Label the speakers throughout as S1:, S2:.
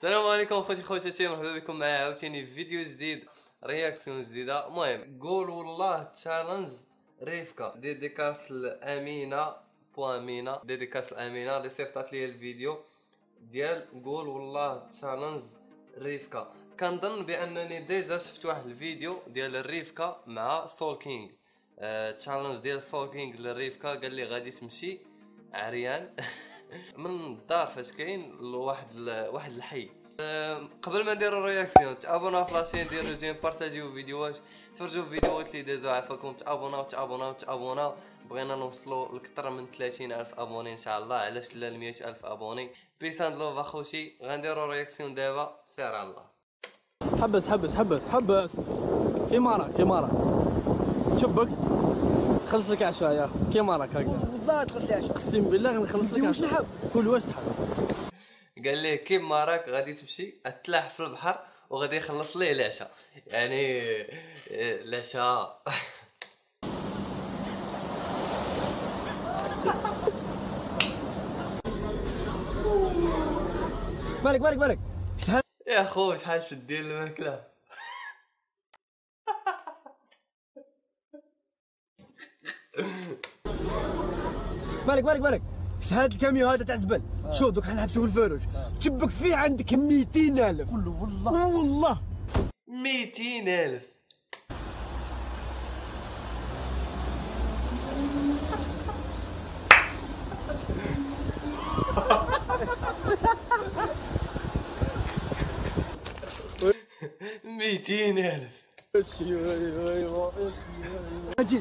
S1: السلام عليكم اخوتي خواتاتي، مرحبا بكم معايا عاوتاني في فيديو جديد، رياكسيون جديده. المهم قول والله تشالنج ريفكا ديديكاس الامينه بوامينه، ديديكاس الامينه اللي صيفطات لي الفيديو ديال قول والله تشالنج ريفكا. كنظن بانني ديجا شفت واحد الفيديو ديال الريفكا مع سول كينغ. تشالنج ديال سول كينغ للريفكا قال لي غادي تمشي عريان من الدار فاش كاين واحد الحي. قبل ما نديرو رياكسيون تابوناو في لاشين، ديرو جيم، بارطاجيو فيديوهات، تفرجوا فيديوهات اللي دازو عافاكم، تابوناو. بغينا نوصلوا لكثر من 30,000 ابوني ان شاء الله، علاش لا 100,000 ابوني. بيس اند لوف اخوتي، غنديرو رياكسيون دابا، سير على الله.
S2: حبس كيما راك شبك خلص لك عشاء يا اخو، كيما راك هكذا
S3: والله تخلص لي عشاء،
S2: اقسم بالله غنخلص لك
S3: واش نحب
S2: كل واش تحب.
S1: قال ليه كيما راك غادي تمشي تلاح في البحر وغادي يخلص ليه العشاء، يعني العشاء.
S3: مالك شحال
S1: يا خو شحال شدين الماكله.
S3: مالك شحال هاد الكاميو هذا تاع زبل. شوف دوك حنحبسو في الفروج، تشبك فيه عندك 200,000. والله
S1: 200,000.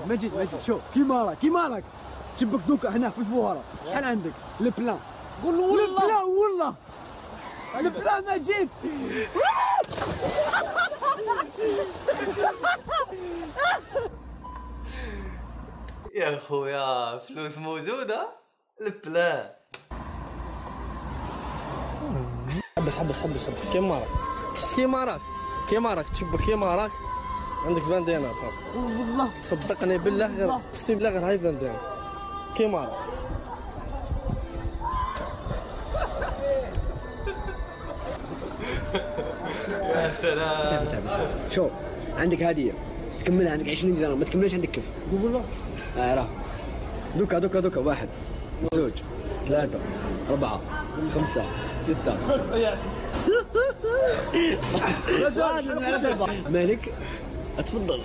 S3: مجيد شوف كيما راك تشبك دوكا هنا في الفواره. شحال عندك البلان؟ قول له والله البلان مجيد.
S1: يا خويا فلوس موجوده، البلان.
S2: حبس كيما راك تشبك كيما راك عندك 20 دينار صافي.
S3: والله
S2: صدقني بالله غير اقسم بالله غير هاي 20 دينار كيما راك.
S1: يا سلام.
S3: شوف عندك هديه تكملها، عندك 20 دينار ما تكملش عندك كيف. قول والله راه دوكا 1 2 3 4 5 6. مالك اتفضل.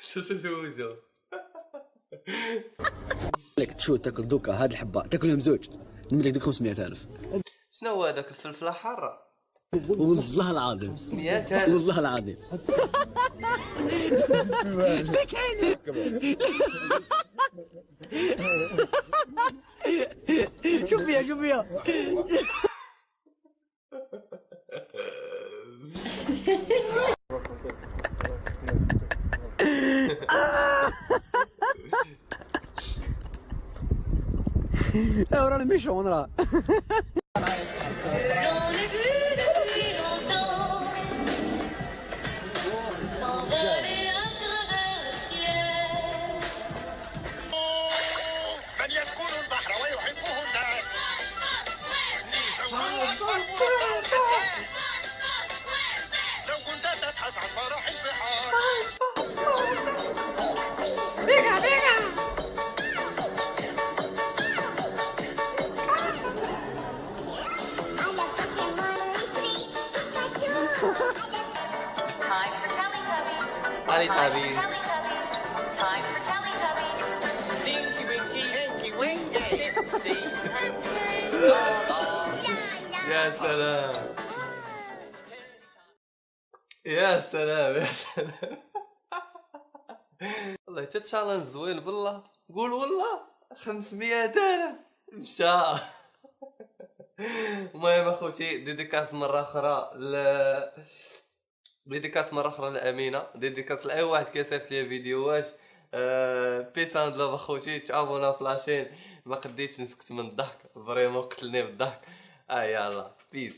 S1: شو
S3: مالك تشو تاكل دوكا هاد الحبه تاكلهم زوج نملك دوك 500,000.
S1: شنو هو هذاك الفلفله حاره؟
S3: والله العظيم
S1: 500,000.
S3: والله العظيم. شوف فيها رانا ميشون راه.
S4: من يسكن البحر ويحبه الناس، لو كنت تبحث عن فرح البحار.
S1: Time for Teletubbies. Tinky Winky, Inky Winky, see. يا سلام. والله حتى تشالنج زوين بالله. قول والله 500,000 مشى. المهم اخوتي، ديديكاس مره اخرى لامينه، ديديكاس لاي واحد كيصيفط لي فيديوهات. بيس اند لوف اخوتي، تابونا في لاشين. ما قديتش نسكت من الضحك، فريمون قتلني بالضحك. يلا بيس.